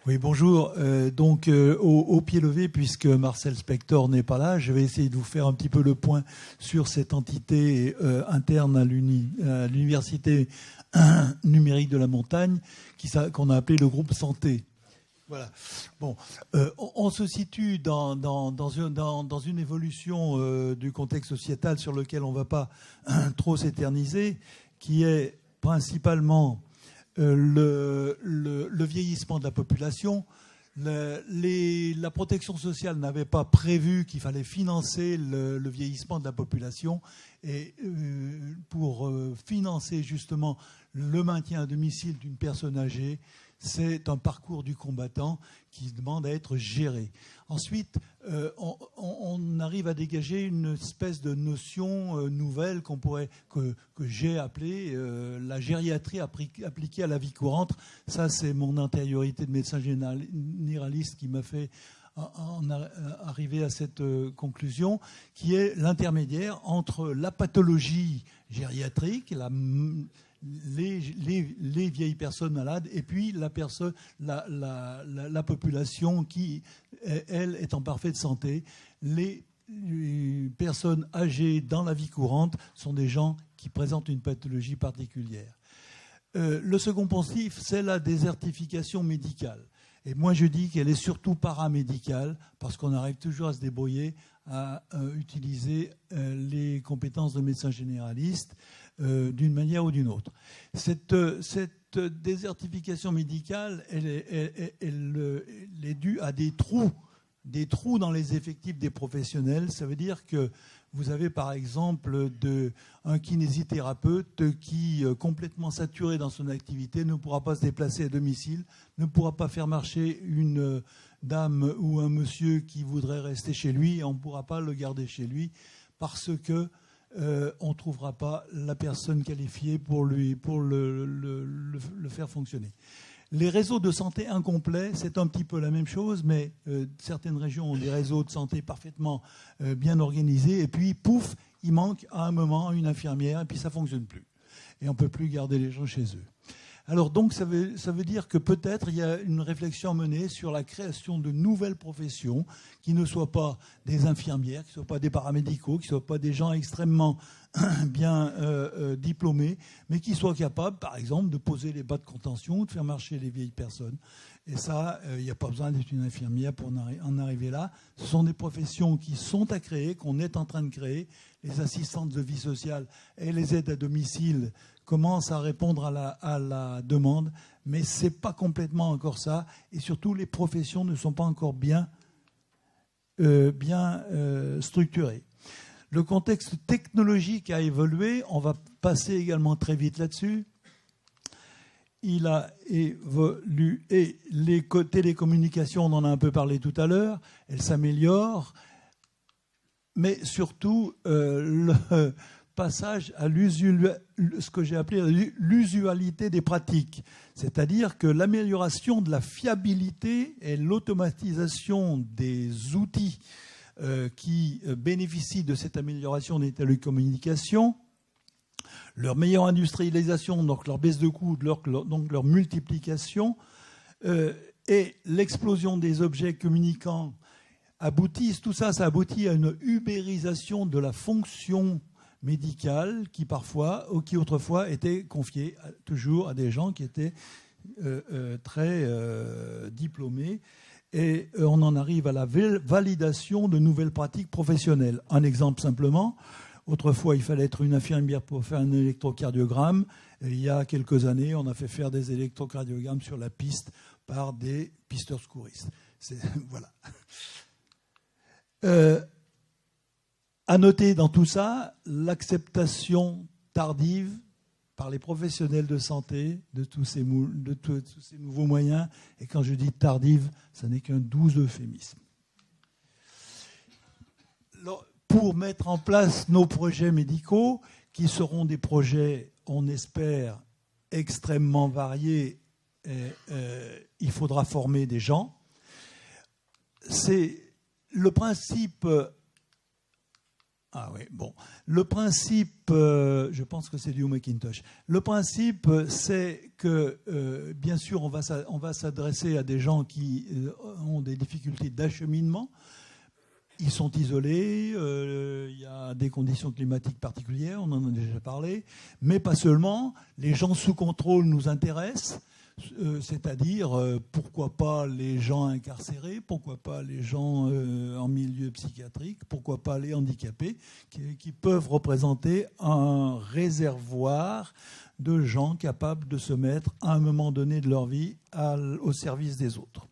Oui, bonjour. Au pied levé, puisque Marcel Spector n'est pas là, je vais essayer de vous faire un petit peu le point sur cette entité interne à l'Université numérique de la montagne, qu'on a appelé le groupe Santé. Voilà. Bon, on se situe dans une évolution du contexte sociétal sur lequel on ne va pas trop s'éterniser, qui est principalement le vieillissement de la population. La protection sociale n'avait pas prévu qu'il fallait financer le vieillissement de la population, et pour financer justement le maintien à domicile d'une personne âgée, c'est un parcours du combattant qui demande à être géré. Ensuite, on arrive à dégager une espèce de notion nouvelle que j'ai appelée la gériatrie appliquée à la vie courante. Ça, c'est mon intériorité de médecin généraliste qui m'a fait arriver à cette conclusion, qui est l'intermédiaire entre la pathologie gériatrique, les vieilles personnes malades, et puis la population qui, elle, est en parfaite santé. Les personnes âgées dans la vie courante sont des gens qui présentent une pathologie particulière. Le second poncif, c'est la désertification médicale. Et moi, je dis qu'elle est surtout paramédicale, parce qu'on arrive toujours à se débrouiller, à utiliser les compétences de médecin généraliste d'une manière ou d'une autre. Cette désertification médicale, elle est due à des trous dans les effectifs des professionnels. Ça veut dire que vous avez par exemple un kinésithérapeute qui, complètement saturé dans son activité, ne pourra pas se déplacer à domicile, ne pourra pas faire marcher une dame ou un monsieur qui voudrait rester chez lui, et on ne pourra pas le garder chez lui parce que on ne trouvera pas la personne qualifiée pour le faire fonctionner. Les réseaux de santé incomplets, c'est un petit peu la même chose, mais certaines régions ont des réseaux de santé parfaitement bien organisés, et puis, pouf, il manque à un moment une infirmière, et puis ça ne fonctionne plus. Et on ne peut plus garder les gens chez eux. Alors donc, ça veut dire que peut-être il y a une réflexion à mener sur la création de nouvelles professions qui ne soient pas des infirmières, qui ne soient pas des paramédicaux, qui ne soient pas des gens extrêmement bien diplômés, mais qui soient capables, par exemple, de poser les bas de contention, de faire marcher les vieilles personnes. Et ça, il n'y a pas besoin d'être une infirmière pour en arriver là. Ce sont des professions qui sont à créer, qu'on est en train de créer. Les assistantes de vie sociale et les aides à domicile commencent à répondre à la demande, mais ce n'est pas complètement encore ça. Et surtout, les professions ne sont pas encore bien structurées. Le contexte technologique a évolué. On va passer également très vite là-dessus. Il a évolué. Et les télécommunications, on en a un peu parlé tout à l'heure, elles s'améliorent. Mais surtout, le passage à ce que j'ai appelé l'usualité des pratiques. C'est-à-dire que l'amélioration de la fiabilité et l'automatisation des outils qui bénéficient de cette amélioration des télécommunications, leur meilleure industrialisation, donc leur baisse de coûts, donc leur multiplication, et l'explosion des objets communicants tout ça aboutit à une ubérisation de la fonction médicale qui autrefois était confiée toujours à des gens qui étaient très diplômés. Et on en arrive à la validation de nouvelles pratiques professionnelles. Un exemple simplement, autrefois il fallait être une infirmière pour faire un électrocardiogramme. Et il y a quelques années, on a fait faire des électrocardiogrammes sur la piste par des pisteurs secouristes. Voilà. À noter dans tout ça l'acceptation tardive par les professionnels de santé de tous ces nouveaux moyens. Et quand je dis tardive, ça n'est qu'un doux euphémisme. Pour mettre en place nos projets médicaux, qui seront des projets, on espère, extrêmement variés, il faudra former des gens. C'est le principe Ah oui, bon. Le principe, je pense que c'est du Macintosh. Le principe, c'est que, bien sûr, on va s'adresser à des gens qui ont des difficultés d'acheminement. Ils sont isolés, il y a des conditions climatiques particulières, on en a déjà parlé, mais pas seulement. Les gens sous contrôle nous intéressent, c'est-à-dire pourquoi pas les gens incarcérés, pourquoi pas les gens en milieu psychiatrique, pourquoi pas les handicapés, qui peuvent représenter un réservoir de gens capables de se mettre à un moment donné de leur vie au service des autres.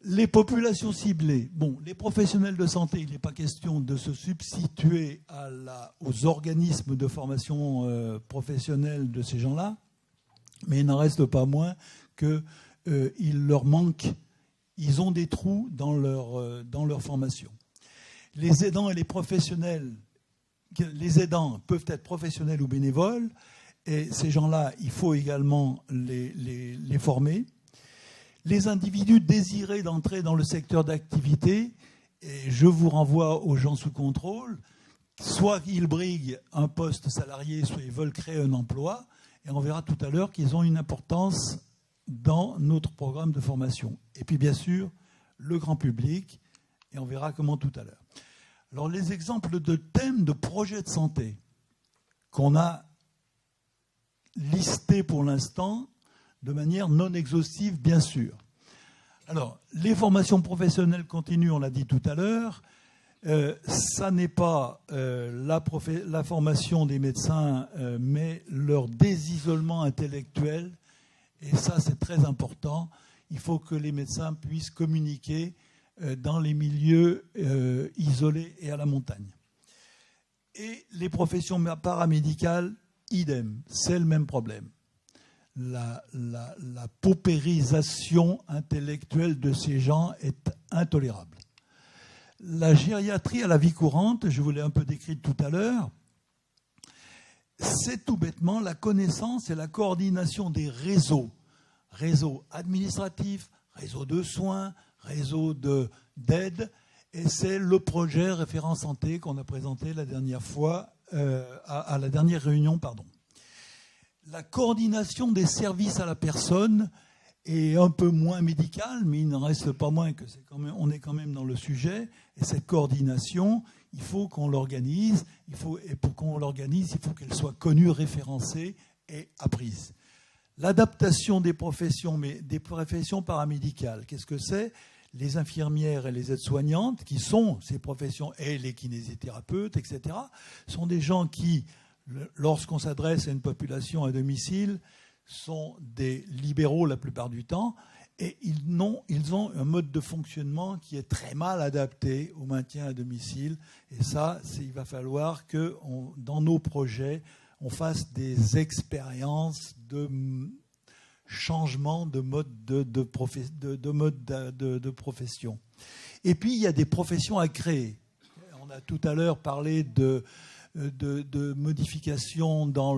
Les populations ciblées. Bon, les professionnels de santé, il n'est pas question de se substituer aux organismes de formation professionnelle de ces gens-là, mais il n'en reste pas moins qu'il leur manque, ils ont des trous dans leur formation. Les aidants et les professionnels, les aidants peuvent être professionnels ou bénévoles, et ces gens-là, il faut également les former. Les individus désirés d'entrer dans le secteur d'activité, et je vous renvoie aux gens sous contrôle, soit ils briguent un poste salarié, soit ils veulent créer un emploi, et on verra tout à l'heure qu'ils ont une importance dans notre programme de formation. Et puis bien sûr, le grand public, et on verra comment tout à l'heure. Alors les exemples de thèmes de projets de santé qu'on a listés pour l'instant, de manière non exhaustive, bien sûr. Alors, les formations professionnelles continues, on l'a dit tout à l'heure, ça n'est pas la formation des médecins, mais leur désisolement intellectuel. Et ça, c'est très important. Il faut que les médecins puissent communiquer dans les milieux isolés et à la montagne. Et les professions paramédicales, idem, c'est le même problème. La paupérisation intellectuelle de ces gens est intolérable. La gériatrie à la vie courante, je vous l'ai un peu décrite tout à l'heure, c'est tout bêtement la connaissance et la coordination des réseaux. Réseaux administratifs, réseaux de soins, réseaux d'aide, et c'est le projet référent santé qu'on a présenté la dernière fois, à la dernière réunion, pardon. La coordination des services à la personne est un peu moins médicale, mais il n'en reste pas moins que on est quand même dans le sujet. Et cette coordination, il faut qu'on l'organise. Et pour qu'on l'organise, il faut qu'elle soit connue, référencée et apprise. L'adaptation des professions, mais des professions paramédicales, qu'est-ce que c'est ? Les infirmières et les aides-soignantes, qui sont ces professions, et les kinésithérapeutes, etc., sont des gens qui, lorsqu'on s'adresse à une population à domicile, sont des libéraux la plupart du temps, et ils ont un mode de fonctionnement qui est très mal adapté au maintien à domicile. Et ça, il va falloir que dans nos projets, on fasse des expériences de changement de mode de profession. Et puis, il y a des professions à créer. On a tout à l'heure parlé de modifications dans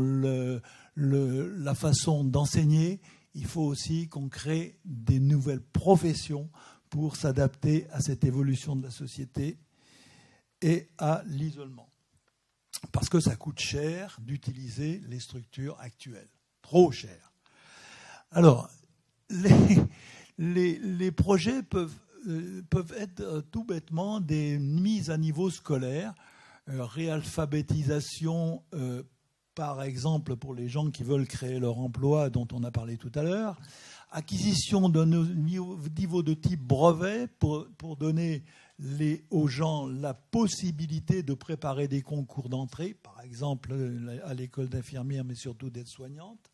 la façon d'enseigner. Il faut aussi qu'on crée des nouvelles professions pour s'adapter à cette évolution de la société et à l'isolement. Parce que ça coûte cher d'utiliser les structures actuelles. Trop cher. Alors, les projets peuvent être tout bêtement des mises à niveau scolaire, réalphabétisation, par exemple pour les gens qui veulent créer leur emploi dont on a parlé tout à l'heure, acquisition d'un niveau de type brevet pour donner aux gens la possibilité de préparer des concours d'entrée, par exemple à l'école d'infirmière, mais surtout d'aide-soignante.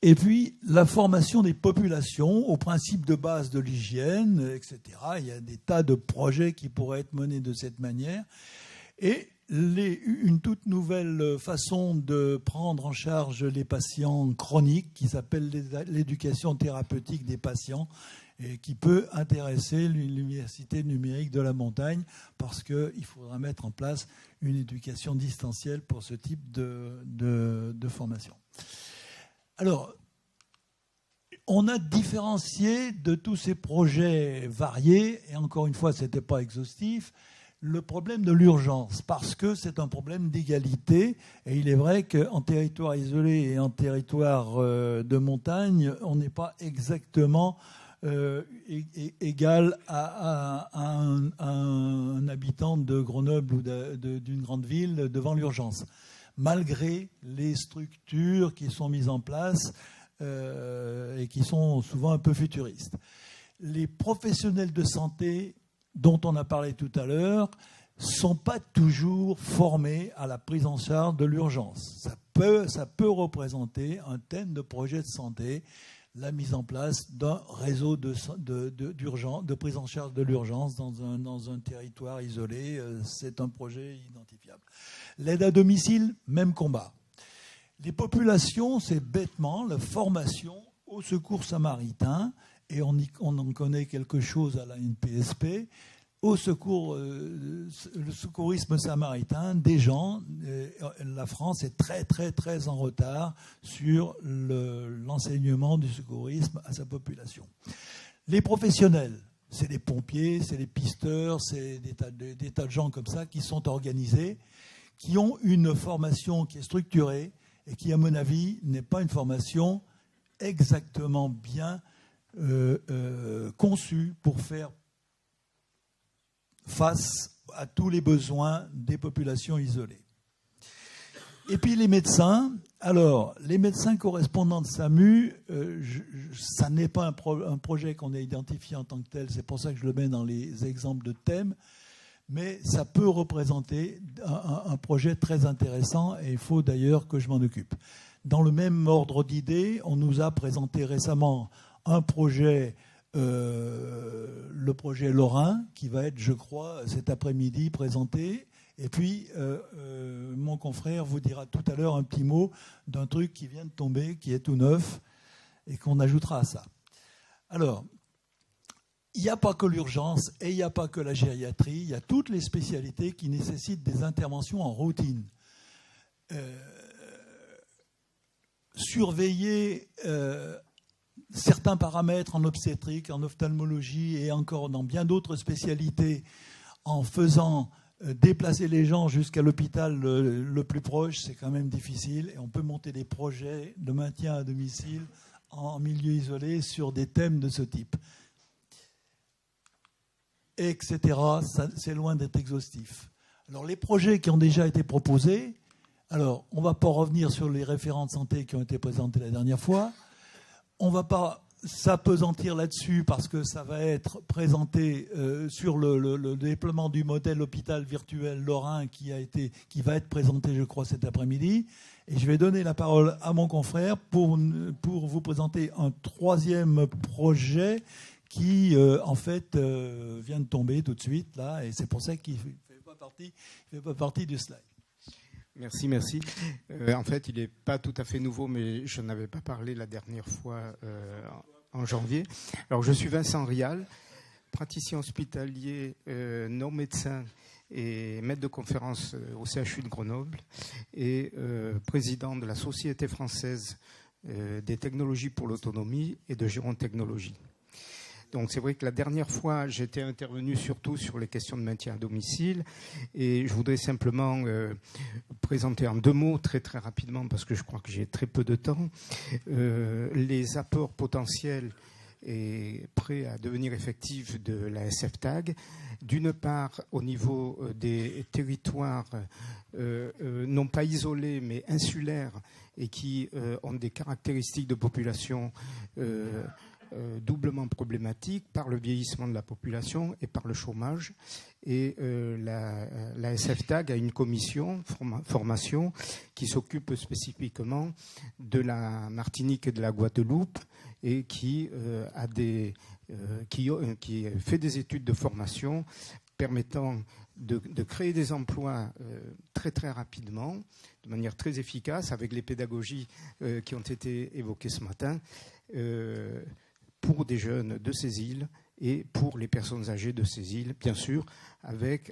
Et puis, la formation des populations aux principes de base de l'hygiène, etc. Il y a des tas de projets qui pourraient être menés de cette manière. Et une toute nouvelle façon de prendre en charge les patients chroniques qui s'appelle l'éducation thérapeutique des patients et qui peut intéresser l'Université numérique de la montagne parce qu'il faudra mettre en place une éducation distancielle pour ce type de formation. Alors, On a différencié de tous ces projets variés, et encore une fois, ce n'était pas exhaustif, le problème de l'urgence, parce que c'est un problème d'égalité. Et il est vrai qu'en territoire isolé et en territoire de montagne, on n'est pas exactement égal à un habitant de Grenoble ou d'une grande ville devant l'urgence, malgré les structures qui sont mises en place et qui sont souvent un peu futuristes. Les professionnels de santé dont on a parlé tout à l'heure ne sont pas toujours formés à la prise en charge de l'urgence. Ça peut représenter un thème de projet de santé, la mise en place d'un réseau de prise en charge de l'urgence dans un territoire isolé. C'est un projet identifiable. L'aide à domicile, même combat. Les populations, c'est bêtement la formation au secours samaritain, et on en connaît quelque chose à la NPSP, au secours, le secourisme samaritain des gens. La France est très, très, très en retard sur l'enseignement du secourisme à sa population. Les professionnels, c'est les pompiers, c'est les pisteurs, c'est des tas de gens comme ça qui sont organisés, qui ont une formation qui est structurée et qui, à mon avis, n'est pas une formation exactement bien conçue pour faire face à tous les besoins des populations isolées. Et puis les médecins. Alors, les médecins correspondants de SAMU, ça n'est pas un projet qu'on a identifié en tant que tel, c'est pour ça que je le mets dans les exemples de thèmes, mais ça peut représenter un projet très intéressant et il faut d'ailleurs que je m'en occupe. Dans le même ordre d'idées, on nous a présenté récemment un projet, le projet Lorrain, qui va être, je crois, cet après-midi présenté. Et puis, mon confrère vous dira tout à l'heure un petit mot d'un truc qui vient de tomber, qui est tout neuf, et qu'on ajoutera à ça. Alors, il n'y a pas que l'urgence et il n'y a pas que la gériatrie, il y a toutes les spécialités qui nécessitent des interventions en routine. Surveiller certains paramètres en obstétrique, en ophtalmologie et encore dans bien d'autres spécialités en faisant déplacer les gens jusqu'à l'hôpital le plus proche, c'est quand même difficile. Et on peut monter des projets de maintien à domicile en milieu isolé sur des thèmes de ce type. Etc. C'est loin d'être exhaustif. Alors les projets qui ont déjà été proposés, alors on ne va pas revenir sur les référents de santé qui ont été présentés la dernière fois. On ne va pas s'apesantir là-dessus parce que ça va être présenté sur le déploiement du modèle hôpital virtuel Lorrain qui va être présenté, je crois, cet après-midi. Et je vais donner la parole à mon confrère pour vous présenter un troisième projet qui, en fait, vient de tomber tout de suite, là, et c'est pour ça qu'il ne fait pas partie du slide. Merci. En fait, il n'est pas tout à fait nouveau, mais je n'avais pas parlé la dernière fois en janvier. Alors, je suis Vincent Rial, praticien hospitalier, non-médecin et maître de conférence au CHU de Grenoble et président de la Société française des technologies pour l'autonomie et de gérontechnologie. Donc c'est vrai que la dernière fois, j'étais intervenu surtout sur les questions de maintien à domicile et je voudrais simplement présenter en 2 mots très très rapidement, parce que je crois que j'ai très peu de temps, les apports potentiels et prêts à devenir effectifs de la SFTAG. D'une part, au niveau des territoires non pas isolés mais insulaires et qui ont des caractéristiques de population doublement problématique par le vieillissement de la population et par le chômage. Et la SFTAG a une commission formation qui s'occupe spécifiquement de la Martinique et de la Guadeloupe et qui fait des études de formation permettant de créer des emplois très très rapidement, de manière très efficace, avec les pédagogies qui ont été évoquées ce matin, pour des jeunes de ces îles et pour les personnes âgées de ces îles, bien sûr,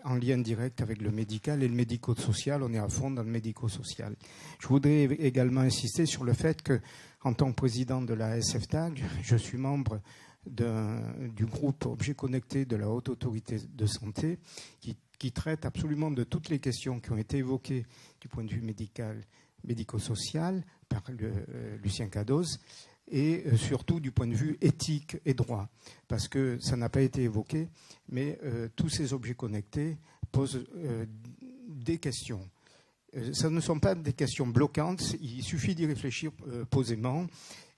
en lien direct avec le médical et le médico-social. On est à fond dans le médico-social. Je voudrais également insister sur le fait que, en tant que président de la SFTAG, je suis membre du groupe Objets Connectés de la Haute Autorité de Santé qui traite absolument de toutes les questions qui ont été évoquées du point de vue médico-social par Lucien Cadose et surtout du point de vue éthique et droit, parce que ça n'a pas été évoqué, mais tous ces objets connectés posent des questions. Ce ne sont pas des questions bloquantes, il suffit d'y réfléchir posément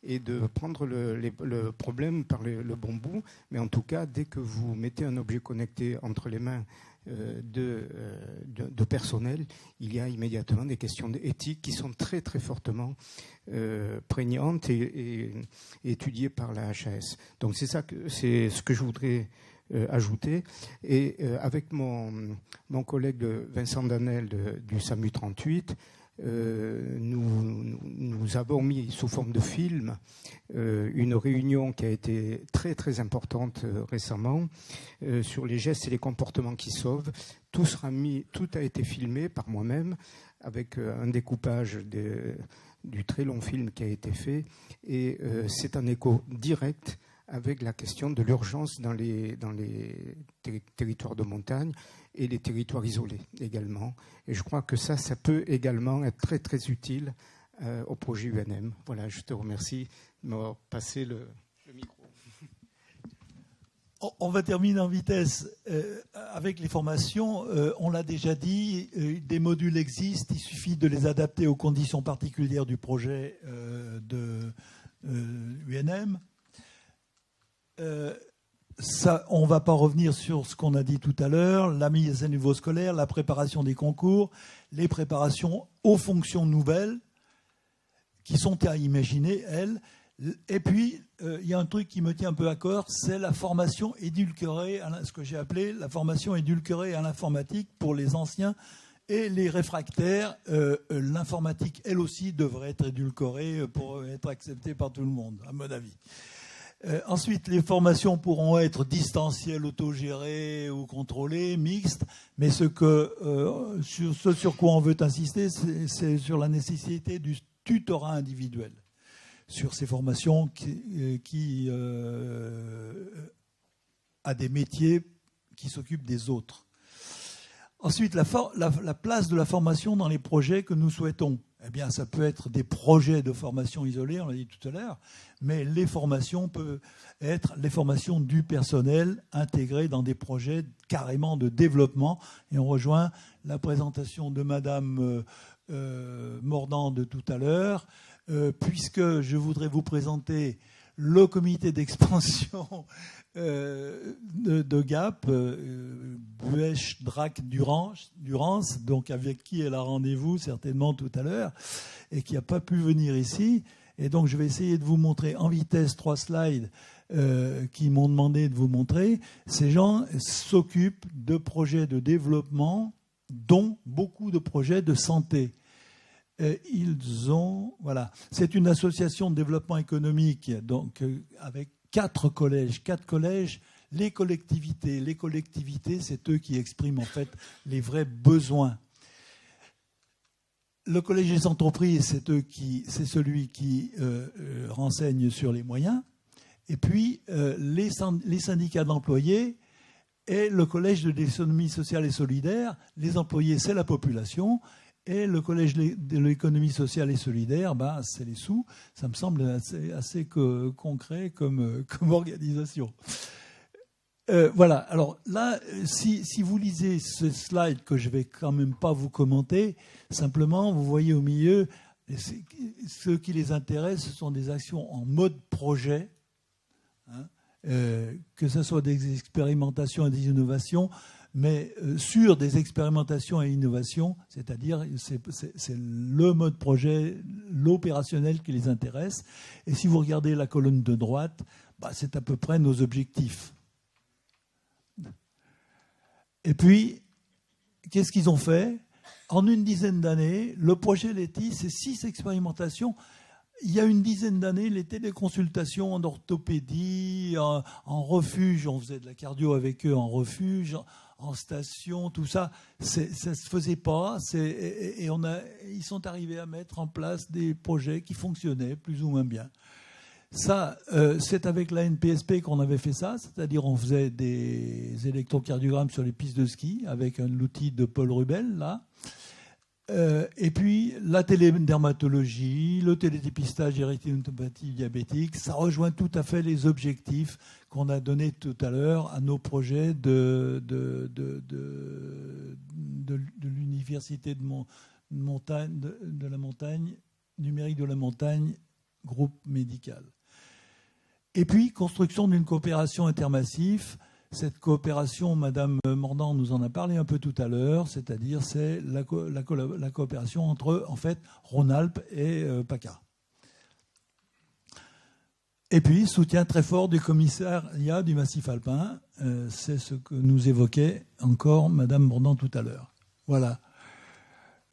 et de prendre le problème par le bon bout. Mais en tout cas, dès que vous mettez un objet connecté entre les mains de personnel, il y a immédiatement des questions éthiques qui sont très très fortement prégnantes et étudiées par la HAS. Donc c'est ce que je voudrais ajouter. Et avec mon collègue Vincent Danel du SAMU 38, nous avons mis sous forme de film une réunion qui a été très très importante récemment sur les gestes et les comportements qui sauvent. Tout a été filmé par moi-même avec un découpage du très long film qui a été fait, et c'est un écho direct avec la question de l'urgence dans les territoires de montagne et les territoires isolés également. Et je crois que ça peut également être très très utile au projet UNM. Voilà, je te remercie de m'avoir passé le micro. On va terminer en vitesse avec les formations. On l'a déjà dit, des modules existent, il suffit de les adapter aux conditions particulières du projet de UNM. On ne va pas revenir sur ce qu'on a dit tout à l'heure, la mise à niveau scolaire, la préparation des concours, les préparations aux fonctions nouvelles qui sont à imaginer, elles. Et puis, il y a un truc qui me tient un peu à cœur, c'est la formation édulcorée, ce que j'ai appelé la formation édulcorée à l'informatique pour les anciens et les réfractaires. L'informatique, elle aussi, devrait être édulcorée pour être acceptée par tout le monde, à mon avis. Ensuite, les formations pourront être distancielles, autogérées ou contrôlées, mixtes, mais ce sur quoi on veut insister, c'est sur la nécessité du tutorat individuel sur ces formations qui a des métiers qui s'occupent des autres. Ensuite, la place de la formation dans les projets que nous souhaitons. Eh bien, ça peut être des projets de formation isolés, on l'a dit tout à l'heure, mais les formations peuvent être les formations du personnel intégrées dans des projets carrément de développement. Et on rejoint la présentation de Madame Mordant de tout à l'heure, puisque je voudrais vous présenter le comité d'expansion de Gap, Buech, Drac, Durance, donc avec qui elle a rendez-vous certainement tout à l'heure, et qui n'a pas pu venir ici. Et donc je vais essayer de vous montrer en vitesse 3 slides qui m'ont demandé de vous montrer. Ces gens s'occupent de projets de développement, dont beaucoup de projets de santé. Voilà. C'est une association de développement économique, donc avec 4 collèges. Les collectivités, c'est eux qui expriment en fait les vrais besoins. Le collège des entreprises, c'est celui qui renseigne sur les moyens. Et puis les syndicats d'employés et le collège de l'économie sociale et solidaire. Les employés, c'est la population. Et le collège de l'économie sociale et solidaire, c'est les sous. Ça me semble assez concret comme organisation. Voilà. Alors là, si vous lisez ce slide que je vais quand même pas vous commenter, simplement, vous voyez au milieu, ce qui les intéresse, ce sont des actions en mode projet, hein, que ce soit des expérimentations et des innovations, mais sur des expérimentations et innovations, c'est-à-dire c'est le mode projet, l'opérationnel qui les intéresse. Et si vous regardez la colonne de droite, c'est à peu près nos objectifs. Et puis, qu'est-ce qu'ils ont fait ? En une dizaine d'années, le projet LETI, c'est 6 expérimentations. il y a une dizaine d'années, les téléconsultations en orthopédie, en refuge, on faisait de la cardio avec eux en refuge, en station, tout ça, ça ne se faisait pas. Ils sont arrivés à mettre en place des projets qui fonctionnaient plus ou moins bien. Ça, c'est avec la NPSP qu'on avait fait ça, c'est-à-dire on faisait des électrocardiogrammes sur les pistes de ski avec l'outil de Paul Rubel, là. Et puis la télédermatologie, le télédépistage des rétinopathie diabétique, ça rejoint tout à fait les objectifs qu'on a donnés tout à l'heure à nos projets de l'université de la montagne, numérique de la montagne, groupe médical. Et puis construction d'une coopération intermassif. Cette coopération, Madame Mordant nous en a parlé un peu tout à l'heure, c'est-à-dire c'est la coopération entre, en fait, Rhône-Alpes et PACA. Et puis, soutien très fort du commissariat du Massif alpin, c'est ce que nous évoquait encore Madame Mordant tout à l'heure. Voilà.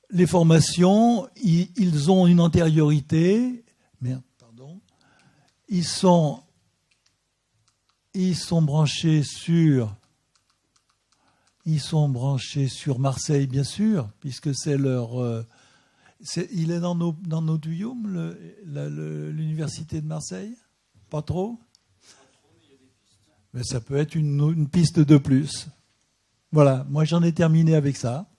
Les formations, ils ont une antériorité, ils sont branchés sur Marseille, bien sûr, puisque c'est leur. Il est dans nos tuyaux, l'université de Marseille. Pas trop. Mais ça peut être une piste de plus. Voilà. Moi, j'en ai terminé avec ça.